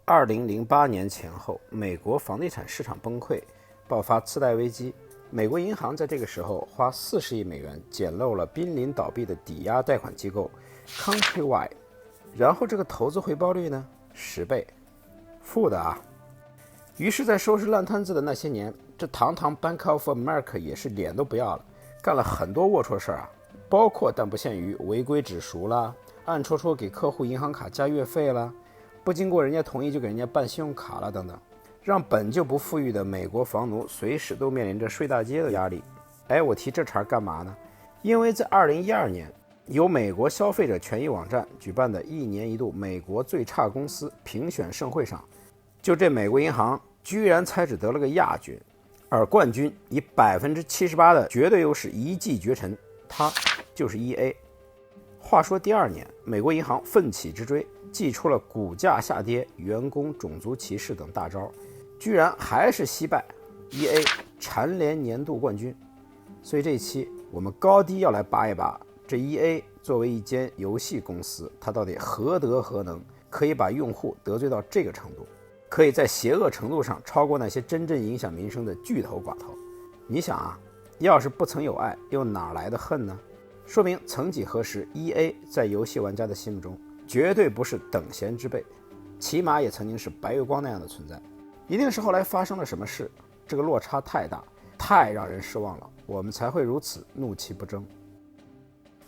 2008年前后，美国房地产市场崩溃，爆发次贷危机。美国银行在这个时候花40亿美元捡漏了濒临倒闭的抵押贷款机构 Countrywide， 然后这个投资回报率呢10倍，负的啊。于是，在收拾烂摊子的那些年，这堂堂 Bank of America 也是脸都不要了，干了很多龌龊事啊，包括但不限于违规止赎啦，暗戳戳给客户银行卡加月费啦，不经过人家同意就给人家办信用卡了等等，让本就不富裕的美国房奴随时都面临着睡大街的压力。我提这茬干嘛呢？因为在2012年，由美国消费者权益网站举办的1年1度美国最差公司评选盛会上，就这美国银行居然才只得了个亚军，而冠军以78%的绝对优势一骑绝尘，它就是 EA。 话说第2年，美国银行奋起直追，祭出了股价下跌、员工种族歧视等大招，居然还是惜败 EA 蝉联年度冠军。所以这一期我们高低要来拔一拔，这 EA 作为一间游戏公司，它到底何德何能，可以把用户得罪到这个程度，可以在邪恶程度上超过那些真正影响民生的巨头寡头。你想啊，要是不曾有爱，又哪来的恨呢？说明曾几何时 EA 在游戏玩家的心目中绝对不是等闲之辈，起码也曾经是白月光那样的存在。一定是后来发生了什么事，这个落差太大，太让人失望了，我们才会如此怒其不争。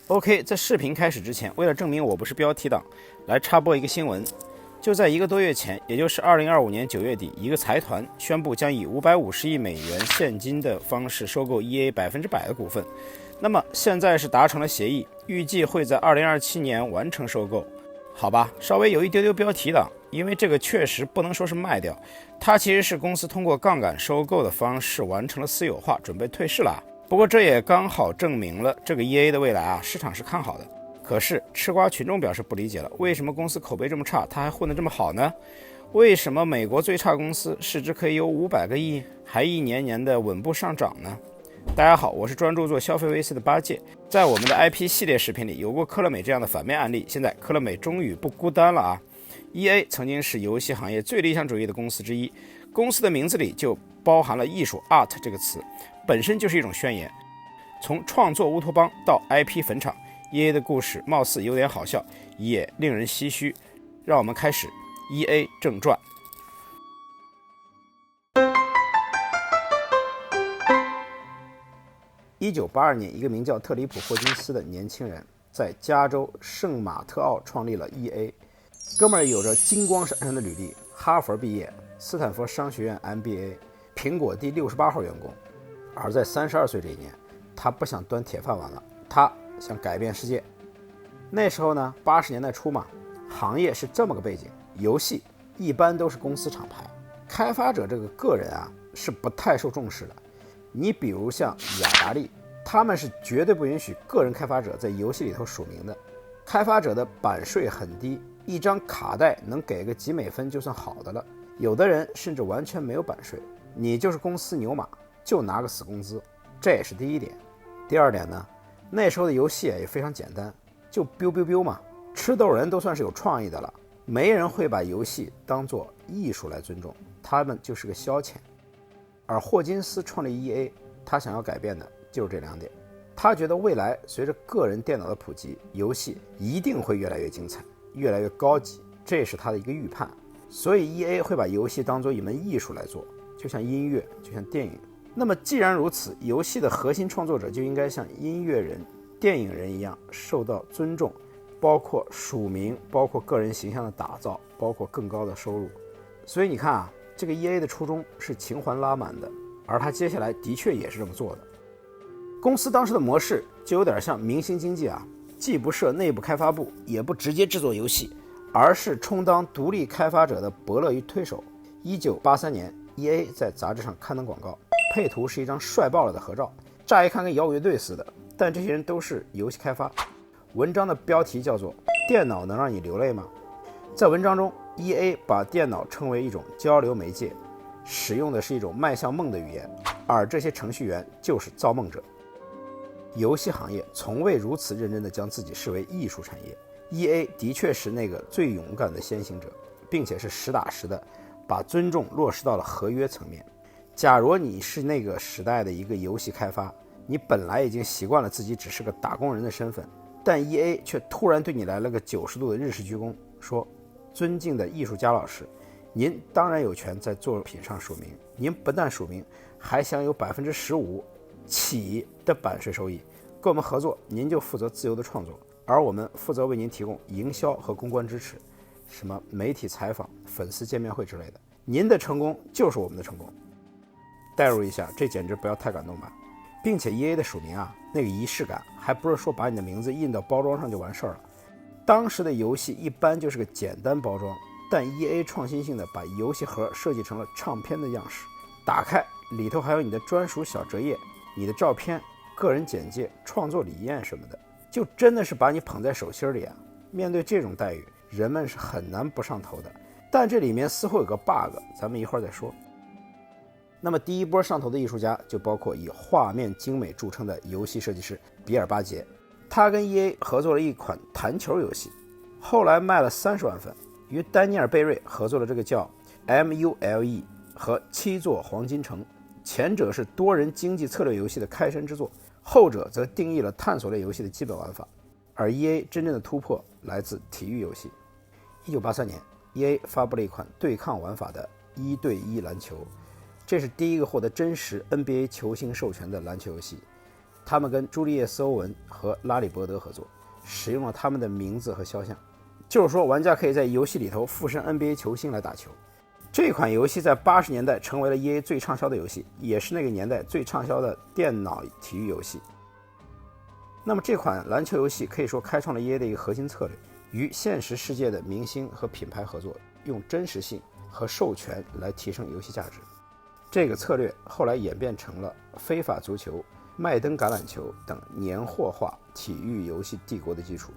OK， 在视频开始之前，为了证明我不是标题党，来插播一个新闻。就在1个多月前，也就是2025年9月底，一个财团宣布将以550亿美元现金的方式收购 EA 100%的股份。那么现在是达成了协议，预计会在2027年完成收购。好吧，稍微有一丢丢标题党，因为这个确实不能说是卖掉，它其实是公司通过杠杆收购的方式完成了私有化，准备退市了。不过这也刚好证明了这个 EA 的未来啊，市场是看好的。可是吃瓜群众表示不理解了，为什么公司口碑这么差，它还混得这么好呢？为什么美国最差公司市值可以有500个亿，还一年年的稳步上涨呢？大家好，我是专注做消费 VC 的八戒。在我们的 IP 系列视频里有过科乐美这样的反面案例，现在科乐美终于不孤单了啊。EA 曾经是游戏行业最理想主义的公司之一，公司的名字里就包含了艺术 art 这个词，本身就是一种宣言。从创作乌托邦到 IP 坟场， EA 的故事貌似有点好笑，也令人唏嘘。让我们开始 EA 正传。1982年，一个名叫特里普·霍金斯的年轻人在加州圣马特奥创立了 EA。 哥们儿有着金光闪闪的履历，哈佛毕业，斯坦福商学院 MBA， 苹果第68号员工。而在32岁这一年，他不想端铁饭碗了，他想改变世界。那时候呢，80年代初嘛，行业是这么个背景，游戏一般都是公司厂牌，开发者这个个人啊是不太受重视的。你比如像雅达利，他们是绝对不允许个人开发者在游戏里头署名的。开发者的版税很低，一张卡带能给个几美分就算好的了，有的人甚至完全没有版税，你就是公司牛马，就拿个死工资。这也是第一点。第二点呢，那时候的游戏也非常简单，就 biu biu biu 嘛，吃豆人都算是有创意的了，没人会把游戏当作艺术来尊重，他们就是个消遣。而霍金斯创立 EA， 他想要改变的就是这2点。他觉得未来随着个人电脑的普及，游戏一定会越来越精彩，越来越高级，这是他的一个预判。所以 EA 会把游戏当作一门艺术来做，就像音乐，就像电影。那么既然如此，游戏的核心创作者就应该像音乐人、电影人一样受到尊重，包括署名，包括个人形象的打造，包括更高的收入。所以你看啊，这个 EA 的初衷是情怀拉满的，而他接下来的确也是这么做的。公司当时的模式就有点像明星经济啊，既不设内部开发部，也不直接制作游戏，而是充当独立开发者的伯乐与推手。1983年 EA 在杂志上刊登广告，配图是一张帅爆了的合照，乍一看跟摇滚乐队似的，但这些人都是游戏开发。文章的标题叫做电脑能让你流泪吗？在文章中， EA 把电脑称为一种交流媒介，使用的是一种迈向梦的语言，而这些程序员就是造梦者。游戏行业从未如此认真地将自己视为艺术产业， EA 的确是那个最勇敢的先行者。并且是实打实的把尊重落实到了合约层面。假如你是那个时代的一个游戏开发，你本来已经习惯了自己只是个打工人的身份，但 EA 却突然对你来了个90度的日式鞠躬，说：尊敬的艺术家老师，您当然有权在作品上署名，您不但署名，还享有15%起的版税收益。跟我们合作，您就负责自由的创作，而我们负责为您提供营销和公关支持，什么媒体采访、粉丝见面会之类的。您的成功就是我们的成功。代入一下，这简直不要太感动吧。并且 EA 的署名啊，那个仪式感还不是说把你的名字印到包装上就完事儿了。当时的游戏一般就是个简单包装，但 EA 创新性的把游戏盒设计成了唱片的样式，打开里头还有你的专属小折页、你的照片、个人简介、创作理念什么的，就真的是把你捧在手心里啊。面对这种待遇，人们是很难不上头的。但这里面似乎有个 bug， 咱们一会儿再说。那么第一波上头的艺术家就包括以画面精美著称的游戏设计师比尔巴杰，他跟 EA 合作了一款弹球游戏，后来卖了30万份，与丹尼尔贝瑞合作了这个叫 MULE 和7座黄金城，前者是多人经济策略游戏的开山之作，后者则定义了探索类游戏的基本玩法。而 EA 真正的突破来自体育游戏。1983年 EA 发布了一款对抗玩法的1对1篮球，这是第一个获得真实 NBA 球星授权的篮球游戏。他们跟朱利叶斯·欧文和拉里·伯德合作，使用了他们的名字和肖像，就是说玩家可以在游戏里头附身 NBA 球星来打球。这款游戏在80年代成为了 EA 最畅销的游戏，也是那个年代最畅销的电脑体育游戏。那么这款篮球游戏可以说开创了 EA 的一个核心策略，与现实世界的明星和品牌合作，用真实性和授权来提升游戏价值。这个策略后来演变成了非法足球、麦登橄榄球等年货化体育游戏帝国的基础。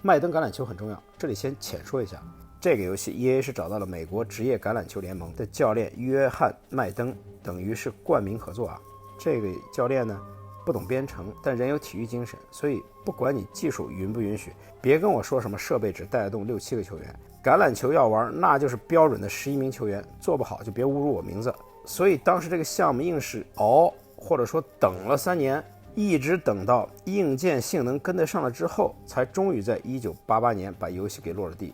麦登橄榄球很重要，这里先浅说一下。这个游戏 EA 是找到了美国职业橄榄球联盟的教练约翰·麦登，等于是冠名合作啊。这个教练呢不懂编程，但人有体育精神，所以不管你技术允不允许，别跟我说什么设备只带得动6、7个球员，橄榄球要玩那就是标准的11名球员，做不好就别侮辱我名字。所以当时这个项目硬是熬，或者说等了3年，一直等到硬件性能跟得上了之后，才终于在1988年把游戏给落了地。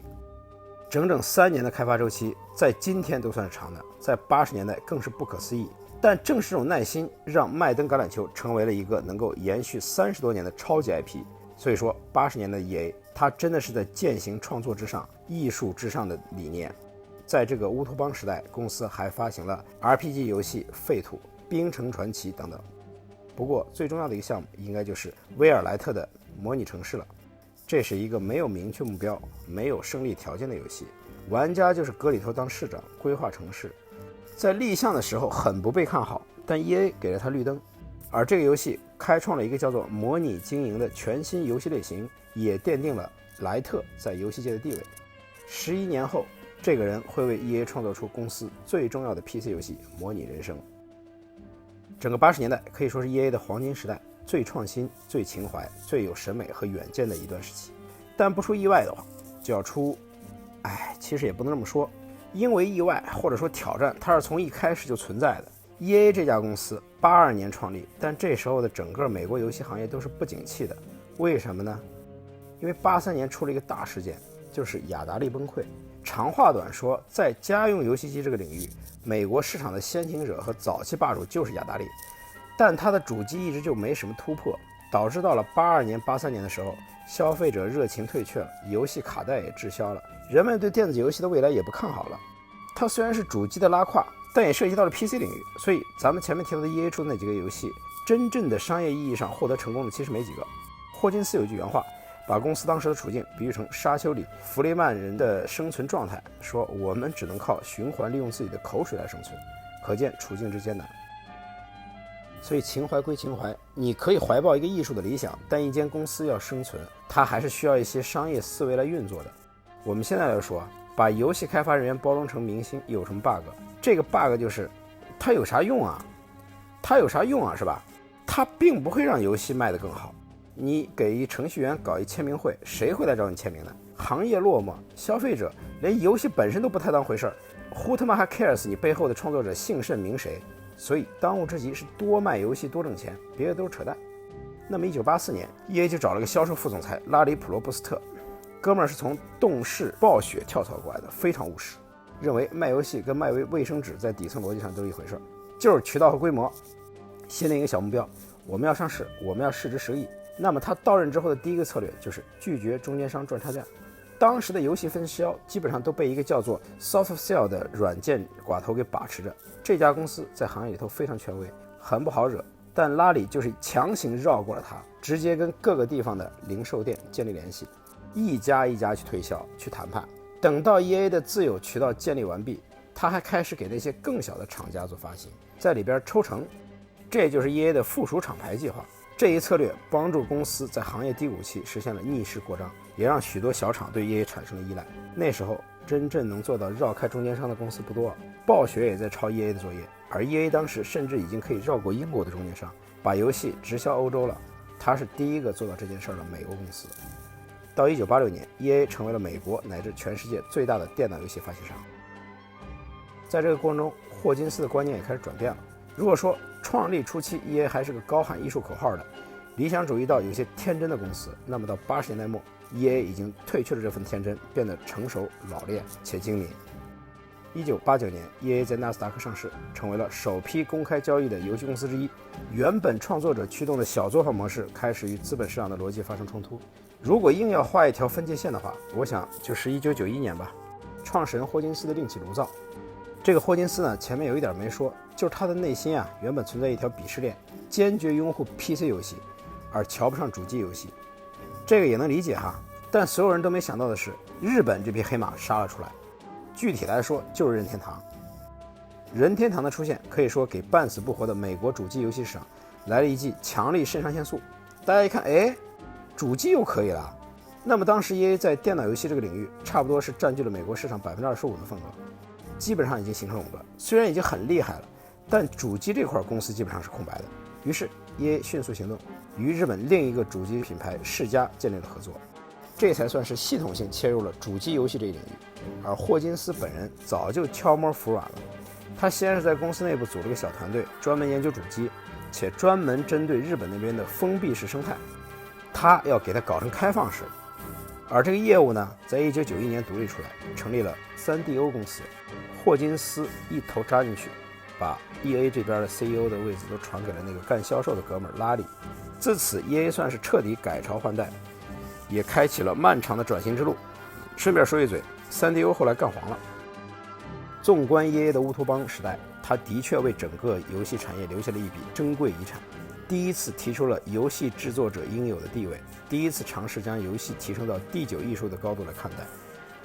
整整3年的开发周期，在今天都算是长的，在80年代更是不可思议。但正是这种耐心，让麦登橄榄球成为了一个能够延续30多年的超级 IP。所以说80年的 EA， 它真的是在践行创作之上、艺术之上的理念。在这个乌托邦时代，公司还发行了 RPG 游戏《废土》、《冰城传奇》等等。不过最重要的一个项目应该就是威尔莱特的模拟城市了。这是一个没有明确目标、没有胜利条件的游戏，玩家就是搁里头当市长，规划城市。在立项的时候很不被看好，但 EA 给了他绿灯。而这个游戏开创了一个叫做模拟经营的全新游戏类型，也奠定了莱特在游戏界的地位。11年后，这个人会为 EA 创作出公司最重要的 PC 游戏《模拟人生》。整个80年代可以说是 EA 的黄金时代，最创新、最情怀、最有审美和远见的一段时期。但不出意外的话，就要出，其实也不能这么说，因为意外或者说挑战，它是从一开始就存在的。EA 这家公司82年创立，但这时候的整个美国游戏行业都是不景气的。为什么呢？因为83年出了一个大事件，就是雅达利崩溃。长话短说，在家用游戏机这个领域，美国市场的先行者和早期霸主就是雅达利，但它的主机一直就没什么突破，导致到了82年、83年的时候，消费者热情退却了，游戏卡带也滞销了，人们对电子游戏的未来也不看好了。它虽然是主机的拉胯，但也涉及到了 PC 领域，所以咱们前面提到的 EA 出的那几个游戏，真正的商业意义上获得成功的其实没几个。霍金斯有句原话，把公司当时的处境比喻成沙丘里弗雷曼人的生存状态，说我们只能靠循环利用自己的口水来生存，可见处境之艰难。所以情怀归情怀，你可以怀抱一个艺术的理想，但一间公司要生存，它还是需要一些商业思维来运作的。我们现在来说，把游戏开发人员包装成明星有什么 bug？ 这个 bug 就是它有啥用啊？它有啥用啊，是吧？它并不会让游戏卖得更好。你给一程序员搞一签名会，谁会来找你签名呢？行业落寞，消费者连游戏本身都不太当回事儿，胡他妈还 cares 你背后的创作者姓甚名谁？所以当务之急是多卖游戏多挣钱，别的都是扯淡。那么1984年 EA 就找了个销售副总裁拉里普罗布斯特，哥们儿是从动视暴雪跳槽过来的，非常务实，认为卖游戏跟卖卫生纸在底层逻辑上都是一回事，就是渠道和规模。先定一个小目标，我们要上市，我们要市值10个亿。那么他到任之后的第一个策略就是拒绝中间商赚差价。当时的游戏分销基本上都被一个叫做 SoftCell 的软件寡头给把持着，这家公司在行业里头非常权威，很不好惹。但拉里就是强行绕过了他，直接跟各个地方的零售店建立联系，一家一家去推销去谈判。等到 EA 的自有渠道建立完毕，他还开始给那些更小的厂家做发行，在里边抽成，这就是 EA 的附属厂牌计划。这一策略帮助公司在行业低谷期实现了逆势扩张，也让许多小厂对 EA 产生了依赖。那时候真正能做到绕开中间商的公司不多，暴雪也在抄 EA 的作业，而 EA 当时甚至已经可以绕过英国的中间商，把游戏直销欧洲了。它是第一个做到这件事的美国公司。到1986年 EA 成为了美国乃至全世界最大的电脑游戏发行商。在这个过程中，霍金斯的观念也开始转变了。如果说创立初期 EA 还是个高喊艺术口号的理想主义到有些天真的公司，那么到80年代末 EA 已经褪去了这份天真，变得成熟老练且精明。1989年 EA 在纳斯达克上市，成为了首批公开交易的游戏公司之一。原本创作者驱动的小作坊模式开始与资本市场的逻辑发生冲突。如果硬要画一条分界线的话，我想就是1991年吧，创始人霍金斯的另起炉灶。这个霍金斯呢，前面有一点没说，就是他的内心原本存在一条鄙视链，坚决拥护 PC 游戏，而瞧不上主机游戏。这个也能理解哈，但所有人都没想到的是，日本这匹黑马杀了出来。具体来说，就是任天堂。任天堂的出现可以说给半死不活的美国主机游戏市场来了一剂强力肾上腺素。大家一看，主机又可以了。那么当时 EA 在电脑游戏这个领域，差不多是占据了美国市场25%的份额。基本上已经形成垄断，虽然已经很厉害了，但主机这块公司基本上是空白的。于是 EA 迅速行动，与日本另一个主机品牌世嘉建立了合作，这才算是系统性切入了主机游戏这一领域。而霍金斯本人早就悄摸服软了，他先是在公司内部组了个小团队，专门研究主机，且专门针对日本那边的封闭式生态，他要给它搞成开放式。而这个业务呢，在1991年独立出来，成立了 3DO 公司。霍金斯一头扎进去，把 EA 这边的 CEO 的位置都传给了那个干销售的哥们儿拉里。自此 EA 算是彻底改朝换代，也开启了漫长的转型之路。顺便说一嘴， 3DO 后来干黄了。纵观 EA 的乌托邦时代，它的确为整个游戏产业留下了一笔珍贵遗产。第一次提出了游戏制作者应有的地位，第一次尝试将游戏提升到第9艺术的高度来看待。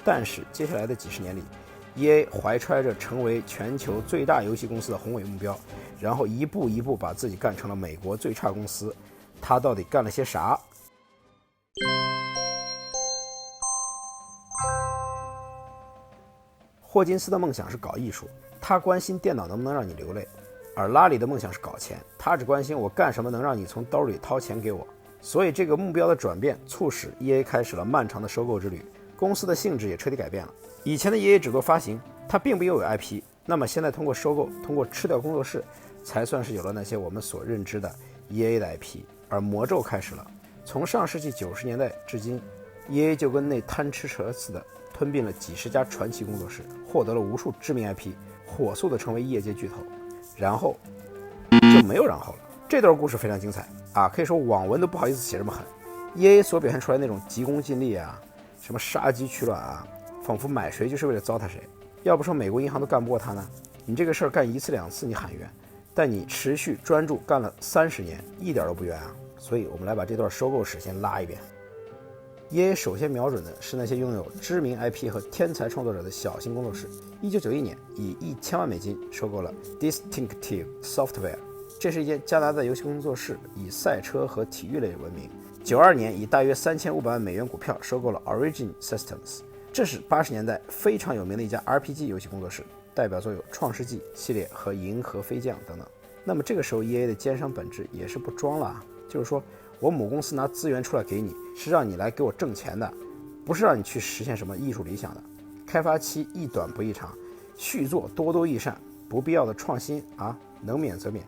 但是接下来的几十年里，EA 怀揣着成为全球最大游戏公司的宏伟目标，然后一步一步把自己干成了美国最差公司。他到底干了些啥？霍金斯的梦想是搞艺术，他关心电脑能不能让你流泪；而拉里的梦想是搞钱，他只关心我干什么能让你从兜里掏钱给我。所以这个目标的转变，促使 EA 开始了漫长的收购之旅，公司的性质也彻底改变了。以前的 EA 只做发行，它并不拥有 IP， 那么现在通过收购，通过吃掉工作室，才算是有了那些我们所认知的 EA 的 IP。而魔咒开始了，从上世纪90年代至今， EA 就跟那贪吃蛇似的，吞并了几十家传奇工作室，获得了无数知名 IP， 火速的成为业界巨头，然后就没有然后了。这段故事非常精彩可以说网文都不好意思写这么狠。EA 所表现出来那种急功近利什么杀鸡取卵仿佛买谁就是为了糟蹋谁。要不说美国银行都干不过他呢，你这个事儿干1次2次你喊冤，但你持续专注干了30年，一点都不冤所以我们来把这段收购史先拉一遍。EA 首先瞄准的是那些拥有知名 IP 和天才创作者的小型工作室。1991年以$1000万收购了 Distinctive Software， 这是一间加拿大游戏工作室，以赛车和体育类闻名。92年以大约$3500万股票收购了 Origin Systems， 这是80年代非常有名的一家 RPG 游戏工作室，代表作有创世纪系列和银河飞将等等。那么这个时候 EA 的奸商本质也是不装了就是说我母公司拿资源出来给你，是让你来给我挣钱的，不是让你去实现什么艺术理想的。开发期一短不一长，续作多多益善，不必要的创新能免则免。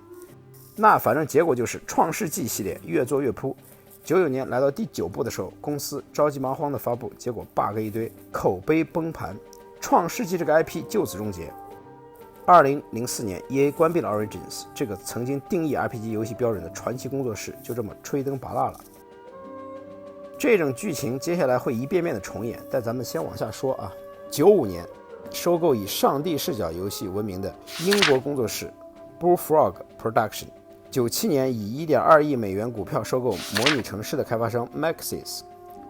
那反正结果就是创世纪系列越做越扑。99年来到第9部的时候，公司着急忙慌的发布，结果 bug 一堆，口碑崩盘，创世纪这个 IP 就此终结。2004年 EA 关闭了 Origins 这个曾经定义 RPG 游戏标准的传奇工作室，就这么吹灯拔蜡了。这种剧情接下来会一遍遍的重演，但咱们先往下说95年收购以上帝视角游戏闻名的英国工作室 Bullfrog Production， 97年以 1.2 亿美元股票收购模拟城市的开发商 Maxis，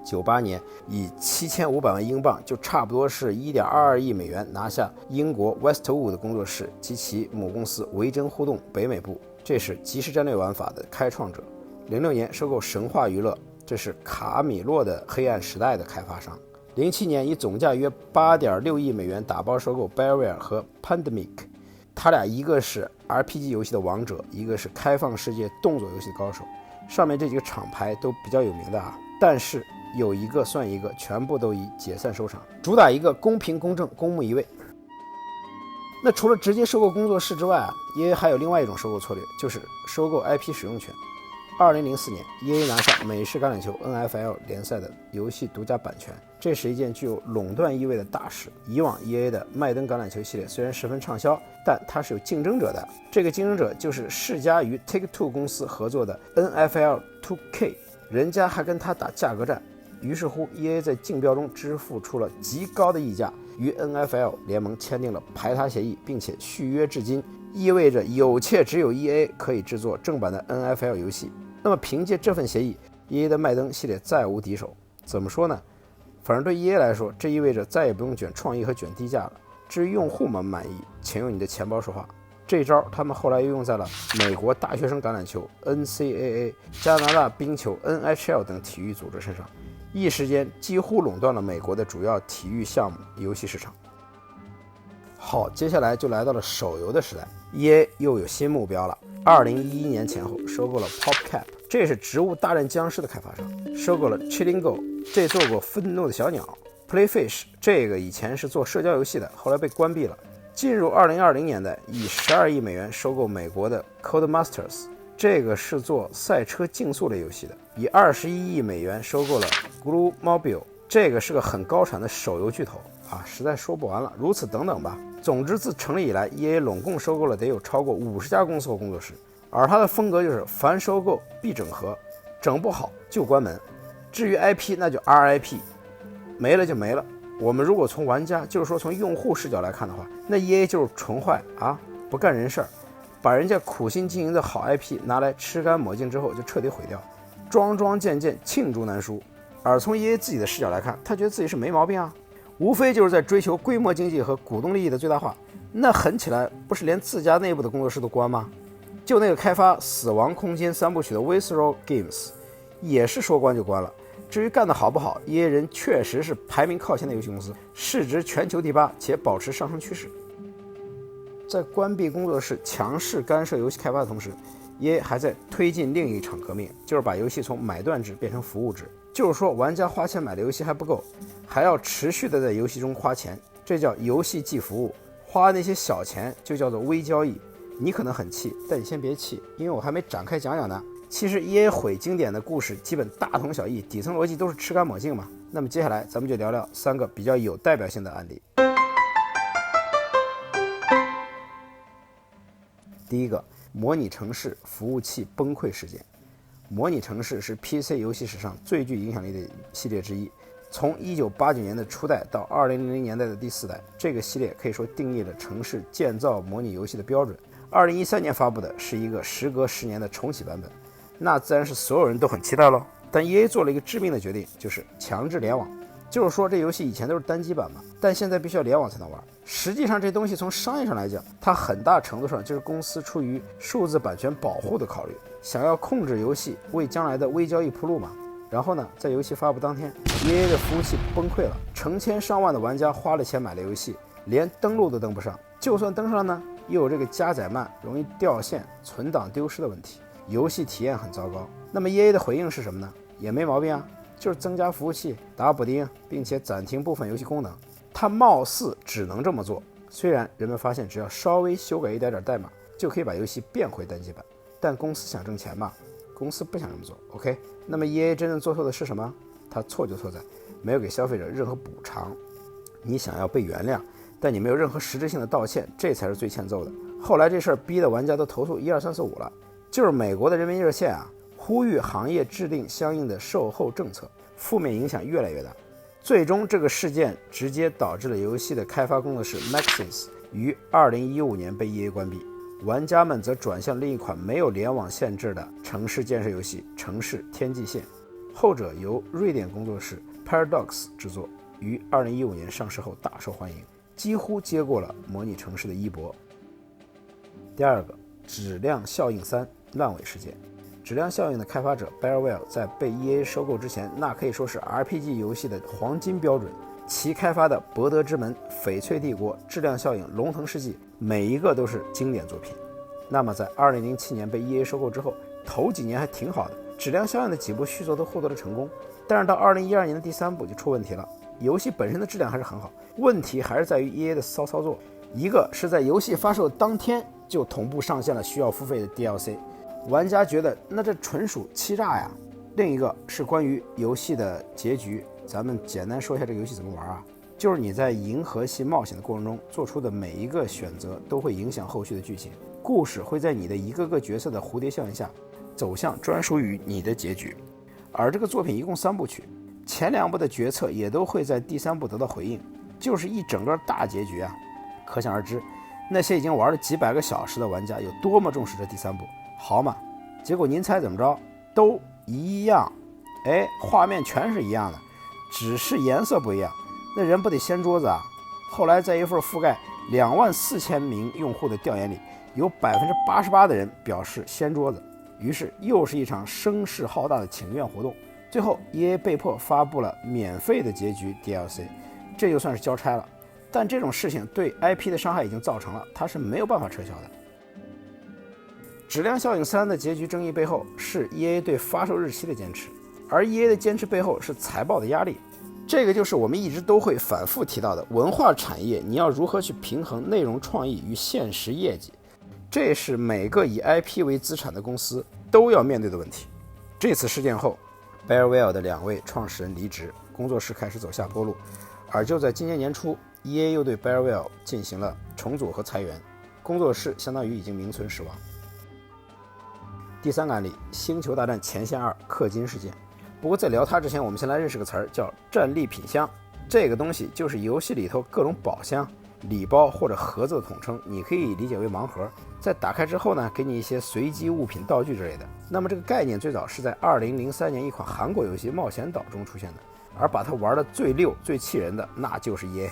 98年以7500万英镑，就差不多是 1.22 亿美元拿下英国 Westwood 工作室及其母公司维珍互动北美部，这是即时战略玩法的开创者。06年收购神话娱乐，这是卡米洛的黑暗时代的开发商。07年以总价约 8.6 亿美元打包收购 Barrier 和 Pandemic， 他俩一个是 RPG 游戏的王者，一个是开放世界动作游戏的高手，上面这几个厂牌都比较有名的但是有一个算一个，全部都以解散收场，主打一个公平公正，公募一位。那除了直接收购工作室之外EA 还有另外一种收购策略，就是收购 IP 使用权。2004年 EA 拿下美式橄榄球 NFL 联赛的游戏独家版权，这是一件具有垄断意味的大事。以往 EA 的麦登橄榄球系列虽然十分畅销，但它是有竞争者的，这个竞争者就是世嘉与 Take-Two 公司合作的 NFL 2K， 人家还跟他打价格战，于是乎 EA 在竞标中支付出了极高的溢价，与 NFL 联盟签订了排他协议，并且续约至今，意味着有且只有 EA 可以制作正版的 NFL 游戏。那么凭借这份协议 EA 的麦登系列再无敌手。怎么说呢，反正对 EA 来说，这意味着再也不用卷创意和卷低价了。至于用户满不满意，请用你的钱包说话。这招他们后来又用在了美国大学生橄榄球 NCAA、 加拿大冰球 NHL 等体育组织身上，一时间几乎垄断了美国的主要体育项目游戏市场。好，接下来就来到了手游的时代， EA 又有新目标了。2011年前后收购了 PopCap， 这是植物大战僵尸的开发商，收购了 Chilling Go， 这做过愤怒的小鸟。 Playfish 这个以前是做社交游戏的，后来被关闭了。进入2020年代，以12亿美元收购美国的 Codemasters， 这个是做赛车竞速类游戏的。以21亿美元收购了 Glu Mobile， 这个是个很高产的手游巨头实在说不完了，如此等等吧。总之自成立以来 EA 拢共收购了得有超过50家公司和工作室，而它的风格就是凡收购必整合，整不好就关门。至于 IP 那就 RIP， 没了就没了。我们如果从玩家，就是说从用户视角来看的话，那 EA 就是纯坏不干人事儿，把人家苦心经营的好 IP 拿来吃干抹净之后就彻底毁掉，桩桩件件罄竹难书。而从 EA 自己的视角来看，他觉得自己是没毛病无非就是在追求规模经济和股东利益的最大化。那狠起来不是连自家内部的工作室都关吗？就那个开发《死亡空间》3部曲的 Visceral Games 也是说关就关了。至于干得好不好， EA 人确实是排名靠前的游戏公司，市值全球第8，且保持上升趋势。在关闭工作室强势干涉游戏开发的同时， EA 还在推进另一场革命，就是把游戏从买断制变成服务制。就是说玩家花钱买的游戏还不够，还要持续的在游戏中花钱，这叫游戏即服务。花那些小钱就叫做微交易。你可能很气，但你先别气，因为我还没展开讲讲呢。其实 EA 毁经典的故事基本大同小异，底层逻辑都是吃干抹净嘛。那么接下来咱们就聊聊3个比较有代表性的案例。第一个，模拟城市服务器崩溃事件。模拟城市是 PC 游戏史上最具影响力的系列之一，从1989年的初代到2000年代的第4代，这个系列可以说定义了城市建造模拟游戏的标准。2013年发布的是一个时隔10年的重启版本，那自然是所有人都很期待咯。但 EA 做了一个致命的决定，就是强制联网。就是说这游戏以前都是单机版嘛，但现在必须要联网才能玩。实际上这东西从商业上来讲，它很大程度上就是公司出于数字版权保护的考虑，想要控制游戏，为将来的微交易铺路嘛。然后呢，在游戏发布当天 EA 的服务器崩溃了，成千上万的玩家花了钱买了游戏，连登录都登不上，就算登上呢，又有这个加载慢、容易掉线、存档丢失的问题，游戏体验很糟糕。那么 EA 的回应是什么呢？也没毛病就是增加服务器、打补丁，并且暂停部分游戏功能。他貌似只能这么做，虽然人们发现只要稍微修改一点代码就可以把游戏变回单机版，但公司想挣钱嘛，公司不想这么做。 OK， 那么 EA 真正做错的是什么？他错就错在没有给消费者任何补偿。你想要被原谅，但你没有任何实质性的道歉，这才是最欠揍的。后来这事儿逼得玩家都投诉12345了，就是美国的人民热线啊，呼吁行业制定相应的售后政策，负面影响越来越大。最终这个事件直接导致了游戏的开发工作室 Maxis 于2015年被 EA 关闭，玩家们则转向另一款没有联网限制的城市建设游戏《城市天际线》，后者由瑞典工作室 Paradox 制作，于2015年上市后大受欢迎，几乎接过了模拟城市的衣钵。第二个，质量效应3烂尾事件。质量效应的开发者 BioWare 在被 EA 收购之前，那可以说是 RPG 游戏的黄金标准，其开发的《博德之门》、《翡翠帝国》、质量效应、龙腾世纪，每一个都是经典作品。那么在2007年被 EA 收购之后，头几年还挺好的，质量效应的几部续作都获得了成功，但是到2012年的第3部就出问题了。游戏本身的质量还是很好，问题还是在于 EA 的骚操作。一个是在游戏发售当天就同步上线了需要付费的 DLC， 玩家觉得那这纯属欺诈呀。另一个是关于游戏的结局，咱们简单说一下这个游戏怎么玩啊，就是你在银河系冒险的过程中做出的每一个选择都会影响后续的剧情，故事会在你的一个个角色的蝴蝶效应下走向专属于你的结局。而这个作品一共3部曲，前2部的决策也都会在第3部得到回应，就是一整个大结局啊。可想而知，那些已经玩了几百个小时的玩家有多么重视这第3部。好嘛，结果您猜怎么着？都一样，画面全是一样的，只是颜色不一样，那人不得掀桌子啊？后来在一份覆盖24000名用户的调研里，有88%的人表示掀桌子，于是又是一场声势浩大的请愿活动。最后 EA 被迫发布了免费的结局 DLC， 这就算是交差了。但这种事情对 IP 的伤害已经造成了，它是没有办法撤销的。质量效应3的结局争议背后是 EA 对发售日期的坚持，而 EA 的坚持背后是财报的压力。这个就是我们一直都会反复提到的文化产业，你要如何去平衡内容创意与现实业绩，这是每个以 IP 为资产的公司都要面对的问题。这次事件后， BioWare 的2位创始人离职，工作室开始走下坡路，而就在今年年初， EA 又对 BioWare 进行了重组和裁员，工作室相当于已经名存实亡。第3个案例，星球大战前线2氪金事件。不过在聊它之前，我们先来认识个词儿，叫战利品箱。这个东西就是游戏里头各种宝箱、礼包或者盒子的统称，你可以理解为盲盒。在打开之后呢，给你一些随机物品、道具之类的。那么这个概念最早是在2003年一款韩国游戏《冒险岛》中出现的，而把它玩的最溜、最气人的那就是 EA。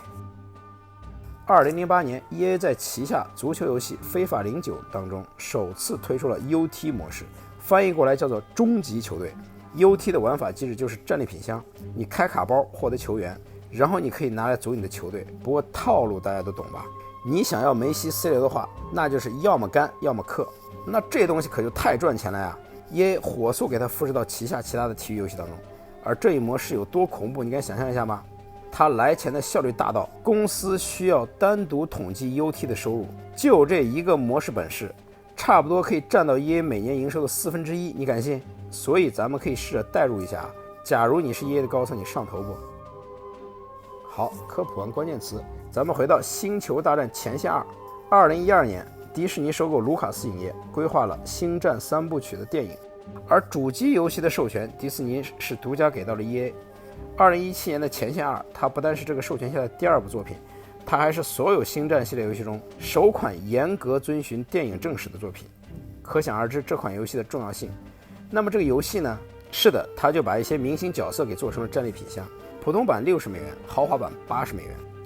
2008年 EA 在旗下足球游戏《非法09》当中首次推出了 UT 模式，翻译过来叫做终极球队。UT 的玩法机制就是战利品箱，你开卡包获得球员，然后你可以拿来组你的球队。不过套路大家都懂吧？你想要梅西 C 流的话，那就是要么干要么氪，那这东西可就太赚钱了呀。EA 火速给它复制到旗下其他的体育游戏当中，而这一模式有多恐怖，你敢想象一下吗？它来钱的效率大到公司需要单独统计 UT 的收入，就这一个模式本事，差不多可以占到 EA 每年营收的1/4，你敢信？所以咱们可以试着代入一下，假如你是 EA 的高层，你上头不？好，科普完关键词，咱们回到星球大战前线2。2012年，迪士尼收购卢卡斯影业，规划了星战3部曲的电影，而主机游戏的授权，迪士尼是独家给到了 EA。2017年的前线2，它不但是这个授权下的第2部作品，它还是所有星战系列游戏中首款严格遵循电影正史的作品，可想而知这款游戏的重要性。那么这个游戏呢？是的，它就把一些明星角色给做成了战利品箱，普通版$60，豪华版$80。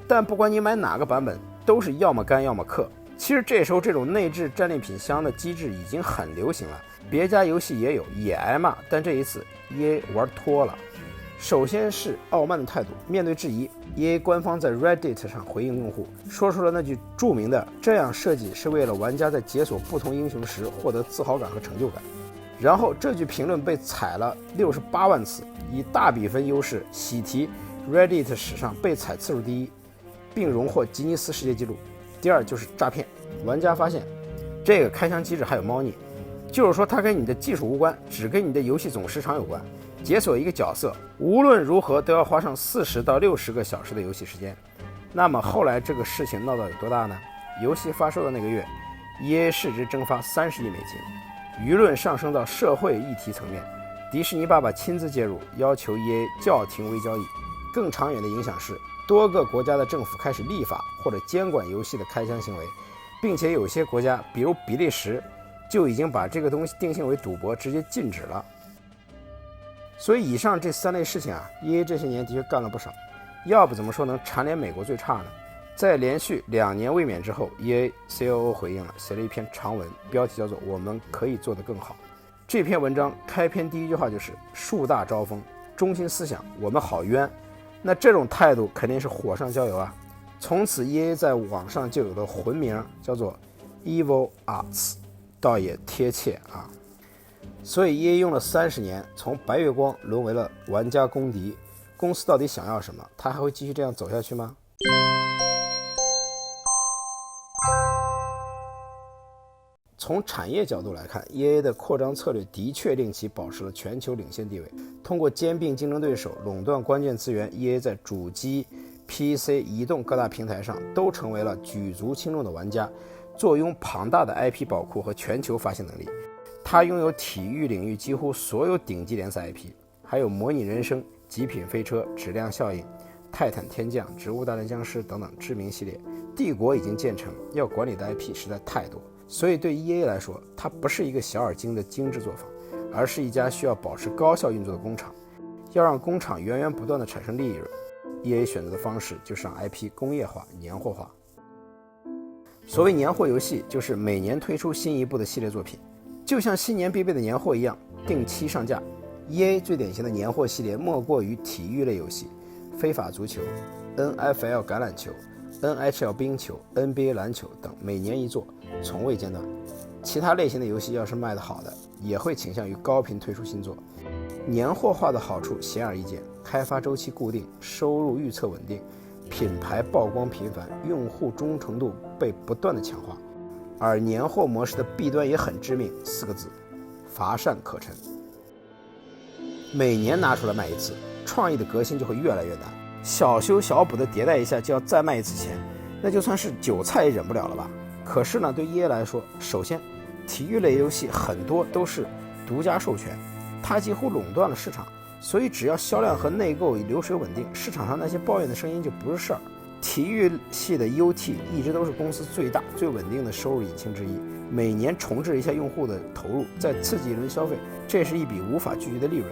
但不管你买哪个版本，都是要么干要么氪。其实这时候这种内置战利品箱的机制已经很流行了，别家游戏也有，也挨骂，但这一次 EA 玩脱了。首先是傲慢的态度，面对质疑 ，EA 官方在 Reddit 上回应用户，说出了那句著名的"这样设计是为了玩家在解锁不同英雄时获得自豪感和成就感"。然后这句评论被踩了68万次，以大比分优势喜提 Reddit 史上被踩次数第1。并荣获吉尼斯世界纪录。第二就是诈骗，玩家发现这个开箱机制还有猫腻，就是说它跟你的技术无关，只跟你的游戏总时长有关。解锁一个角色无论如何都要花上40到60个小时的游戏时间。那么后来这个事情闹到有多大呢？游戏发售的那个月，EA 市值蒸发30亿美金，舆论上升到社会议题层面。迪士尼爸爸亲自介入，要求 EA 叫停微交易。更长远的影响是，多个国家的政府开始立法或者监管游戏的开箱行为，并且有些国家，比如比利时，就已经把这个东西定性为赌博，直接禁止了。所以以上这3类事情啊 ，EA 这些年的确干了不少。要不怎么说能蝉联美国最差呢？在连续2年卫冕之后 ，EA COO 回应了，写了一篇长文，标题叫做“我们可以做得更好”。这篇文章开篇第一句话就是“树大招风”，中心思想我们好冤。那这种态度肯定是火上浇油啊！从此 EA 在网上就有了魂名，叫做 Evil Arts， 倒也贴切啊。所以 EA 用了30年，从白月光沦为了玩家公敌。公司到底想要什么？他还会继续这样走下去吗？从产业角度来看， EA 的扩张策略的确令其保持了全球领先地位。通过兼并竞争对手，垄断关键资源， EA 在主机、PC、移动各大平台上都成为了举足轻重的玩家，坐拥庞大的 IP 宝库和全球发行能力。它拥有体育领域几乎所有顶级联赛 IP， 还有模拟人生、极品飞车、质量效应、泰坦天降、植物大战僵尸等等知名系列。帝国已经建成，要管理的 IP 实在太多，所以对 EA 来说，它不是一个小而精的精致作坊，而是一家需要保持高效运作的工厂。要让工厂源源不断地产生利润， EA 选择的方式就是让 IP 工业化、年货化。所谓年货游戏，就是每年推出新一部的系列作品，就像新年必备的年货一样，定期上架。EA 最典型的年货系列莫过于体育类游戏，非法足球、NFL 橄榄球、NHL 冰球、NBA 篮球等，每年一作，从未间断。其他类型的游戏要是卖得好的，也会倾向于高频推出新作。年货化的好处显而易见，开发周期固定，收入预测稳定，品牌曝光频繁，用户忠诚度被不断的强化。而年货模式的弊端也很致命，4个字：乏善可陈。每年拿出来卖一次，创意的革新就会越来越难，小修小补的迭代一下就要再卖一次钱，那就算是韭菜也忍不了了吧。可是呢，对 EA 来说，首先体育类游戏很多都是独家授权，它几乎垄断了市场，所以只要销量和内购流水稳定，市场上那些抱怨的声音就不是事儿。体育系的 UT 一直都是公司最大最稳定的收入引擎之一，每年重置一下用户的投入，再刺激一轮消费，这是一笔无法拒绝的利润。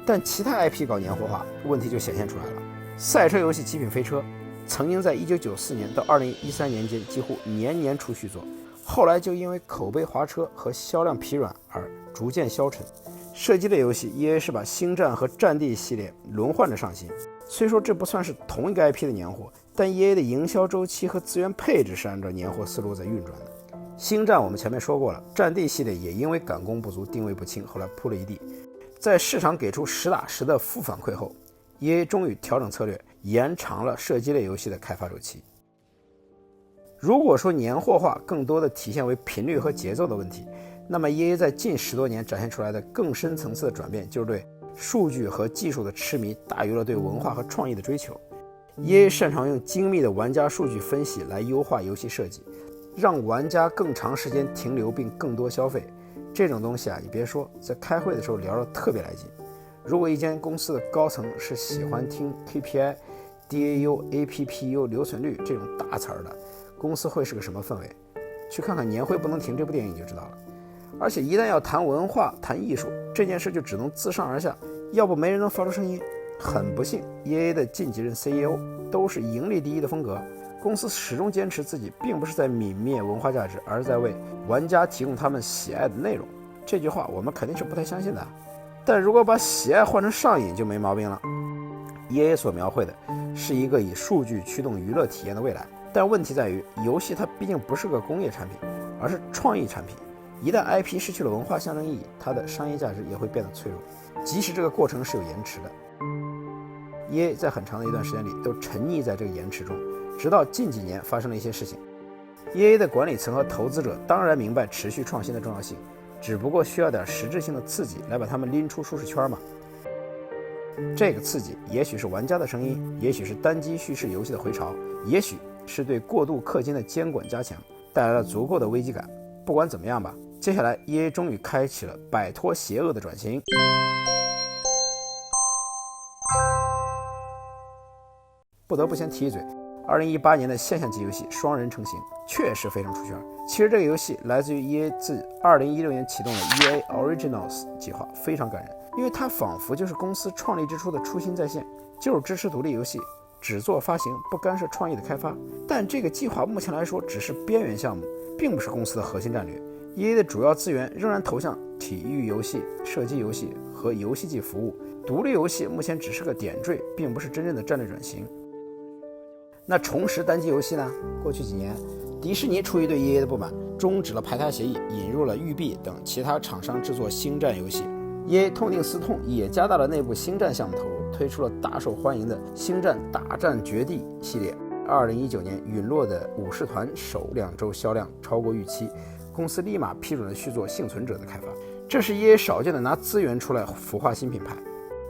但其他 IP 搞年货化，问题就显现出来了。赛车游戏《极品飞车》曾经在1994年到2013年间几乎年年出续作，后来就因为口碑滑车和销量疲软而逐渐消沉。射击类游戏 EA 是把星战和战地系列轮换着上新，虽说这不算是同一个 IP 的年货，但 EA 的营销周期和资源配置是按照年货思路在运转的。星战我们前面说过了，战地系列也因为赶工不足、定位不清，后来铺了一地。在市场给出实打实的负反馈后， EA 终于调整策略，延长了射击类游戏的开发周期。如果说年货化更多的体现为频率和节奏的问题，那么 EA 在近10多年展现出来的更深层次的转变，就是对数据和技术的痴迷大于了对文化和创意的追求。EA 擅长用精密的玩家数据分析来优化游戏设计，让玩家更长时间停留并更多消费。这种东西啊，你别说，在开会的时候聊得特别来劲。如果一间公司的高层是喜欢听 KPI、DAU、APPU 留存率这种大词儿的，公司会是个什么氛围？去看看《年会不能停》这部电影就知道了。而且一旦要谈文化、谈艺术，这件事就只能自上而下，要不没人能发出声音。很不幸 ，EA 的近几任 CEO 都是盈利第一的风格。公司始终坚持自己并不是在泯灭文化价值，而是在为玩家提供他们喜爱的内容。这句话我们肯定是不太相信的，但如果把喜爱换成上瘾就没毛病了。EA 所描绘的是一个以数据驱动娱乐体验的未来，但问题在于，游戏它毕竟不是个工业产品，而是创意产品。一旦 IP 失去了文化象征意义，它的商业价值也会变得脆弱，即使这个过程是有延迟的。EA 在很长的一段时间里都沉溺在这个延迟中，直到近几年发生了一些事情。EA 的管理层和投资者当然明白持续创新的重要性，只不过需要点实质性的刺激来把他们拎出舒适圈嘛。这个刺激也许是玩家的声音，也许是单机叙事游戏的回潮，也许是对过度氪金的监管加强，带来了足够的危机感。不管怎么样吧，接下来 EA 终于开启了摆脱邪恶的转型。不得不先提一嘴，2018年的现象级游戏《双人成行》确实非常出圈。其实这个游戏来自于 EA 自2016年启动的 EA Originals 计划，非常感人，因为它仿佛就是公司创立之初的初心再现，就是支持独立游戏，只做发行，不干涉创意的开发。但这个计划目前来说只是边缘项目，并不是公司的核心战略。EA 的主要资源仍然投向体育游戏、射击游戏和游戏机服务，独立游戏目前只是个点缀，并不是真正的战略转型。那重拾单机游戏呢？过去几年，迪士尼出于对 EA 的不满，终止了排他协议，引入了育碧等其他厂商制作星战游戏。EA 痛定思痛，也加大了内部星战项目投入，推出了大受欢迎的《星战大战绝地》系列。2019年陨落的武士团首2周销量超过预期，公司立马批准了续作《幸存者》的开发，这是 EA 少见的拿资源出来孵化新品牌。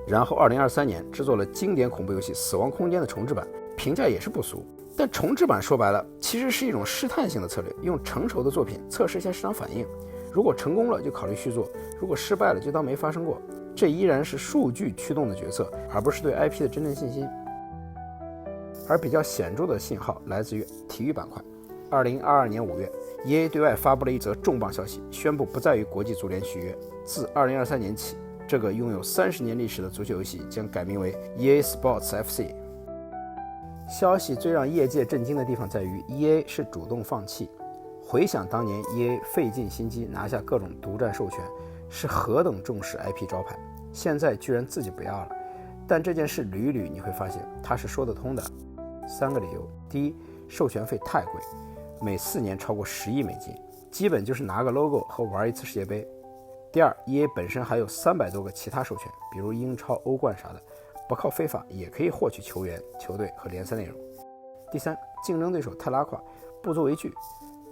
然后2023年制作了经典恐怖游戏《死亡空间》的重制版，评价也是不俗。但重制版说白了其实是一种试探性的策略，用成熟的作品测试一下市场反应，如果成功了就考虑续作，如果失败了就当没发生过。这依然是数据驱动的决策，而不是对 IP 的真正信心。而比较显著的信号来自于体育板块。2022年5月 EA 对外发布了一则重磅消息，宣布不再与国际足联续约，自2023年起，这个拥有30年历史的足球游戏将改名为 EA Sports FC。 消息最让业界震惊的地方在于 EA 是主动放弃。回想当年 EA 费尽心机拿下各种独占授权，是何等重视 IP 招牌，现在居然自己不要了。但这件事屡屡你会发现它是说得通的。3个理由：第一，授权费太贵，每4年超过10亿美金，基本就是拿个 logo 和玩一次世界杯。第二， EA 本身还有300多个其他授权，比如英超、欧冠啥的，不靠非法也可以获取球员、球队和联赛内容。第三，竞争对手太拉胯，不足为惧。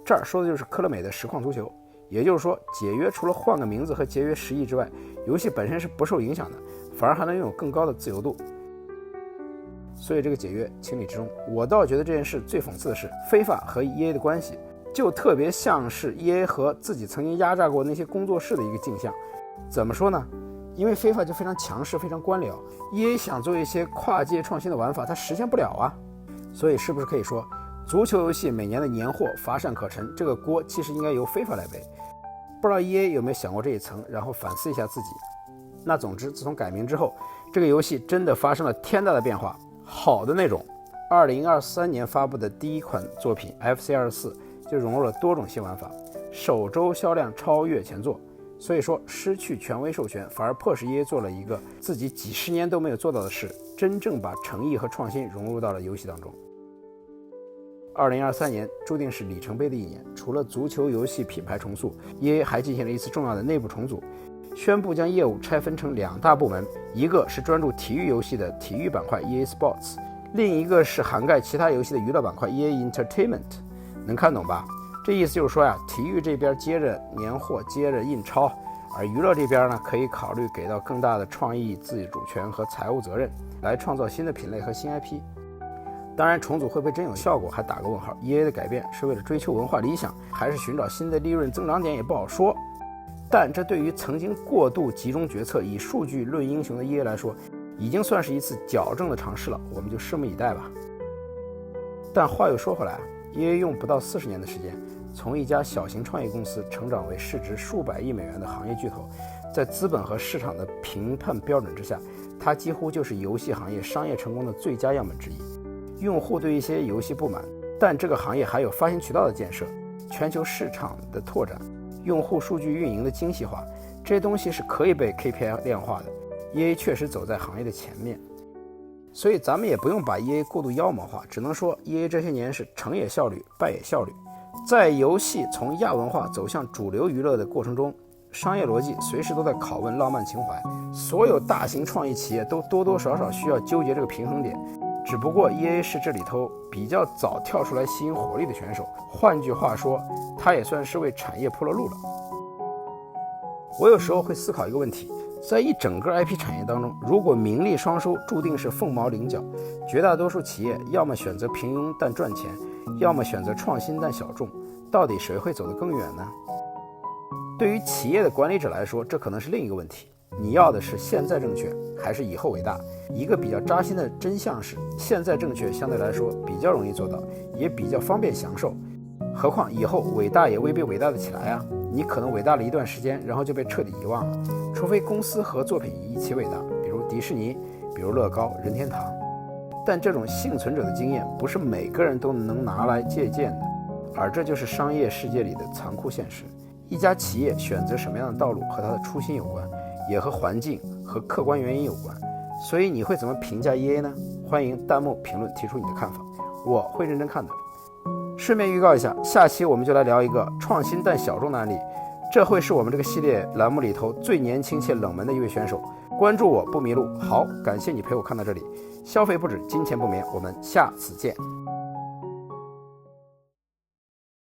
这儿说的就是科乐美的实况足球，也就是说解约除了换个名字和节约10亿之外，游戏本身是不受影响的，反而还能拥有更高的自由度。所以这个解约情理之中。我倒觉得这件事最讽刺的是非法和 EA 的关系，就特别像是 EA 和自己曾经压榨过那些工作室的一个镜像。怎么说呢？因为非法就非常强势，非常官僚， EA 想做一些跨界创新的玩法，它实现不了啊。所以是不是可以说足球游戏每年的年货乏善可陈，这个锅其实应该由非法来背？不知道 EA 有没有想过这一层，然后反思一下自己。那总之自从改名之后，这个游戏真的发生了天大的变化，好的那种。2023年发布的第一款作品 FC24 就融入了多种新玩法，首周销量超越前作。所以说失去权威授权，反而迫使 EA 做了一个自己几十年都没有做到的事，真正把诚意和创新融入到了游戏当中。2023年注定是里程碑的一年，除了足球游戏品牌重塑， EA 还进行了一次重要的内部重组，宣布将业务拆分成2大部门，一个是专注体育游戏的体育板块 EA Sports， 另一个是涵盖其他游戏的娱乐板块 EA Entertainment。 能看懂吧？这意思就是说呀，体育这边接着年货，接着印钞，而娱乐这边呢，可以考虑给到更大的创意自主权和财务责任，来创造新的品类和新 IP。当然重组会不会真有效果还打个问号， EA 的改变是为了追求文化理想，还是寻找新的利润增长点也不好说。但这对于曾经过度集中决策以数据论英雄的 EA 来说，已经算是一次矫正的尝试了，我们就拭目以待吧。但话又说回来，EA 用不到40年的时间，从一家小型创业公司成长为市值数百亿美元的行业巨头，在资本和市场的评判标准之下，它几乎就是游戏行业商业成功的最佳样本之一。用户对一些游戏不满，但这个行业还有发行渠道的建设、全球市场的拓展、用户数据运营的精细化，这些东西是可以被 KPI 量化的。EA 确实走在行业的前面，所以咱们也不用把 EA 过度妖魔化，只能说 EA 这些年是成也效率，败也效率。在游戏从亚文化走向主流娱乐的过程中，商业逻辑随时都在拷问浪漫情怀，所有大型创意企业都多多少少需要纠结这个平衡点。只不过 EA 是这里头比较早跳出来吸引火力的选手，换句话说，他也算是为产业铺了路了。我有时候会思考一个问题，在一整个 IP 产业当中，如果名利双收注定是凤毛麟角，绝大多数企业要么选择平庸但赚钱，要么选择创新但小众，到底谁会走得更远呢？对于企业的管理者来说，这可能是另一个问题。你要的是现在正确还是以后伟大？一个比较扎心的真相是，现在正确相对来说比较容易做到，也比较方便享受，何况以后伟大也未必伟大得起来啊。你可能伟大了一段时间，然后就被彻底遗忘了，除非公司和作品一起伟大，比如迪士尼，比如乐高、任天堂。但这种幸存者的经验不是每个人都能拿来借鉴的，而这就是商业世界里的残酷现实。一家企业选择什么样的道路和它的初心有关，也和环境和客观原因有关。所以你会怎么评价 EA 呢？欢迎弹幕评论提出你的看法，我会认真看的。顺便预告一下，下期我们就来聊一个创新但小众的案例，这会是我们这个系列栏目里头最年轻且冷门的一位选手。关注我不迷路。好，感谢你陪我看到这里。消费不止，金钱不眠，我们下次见。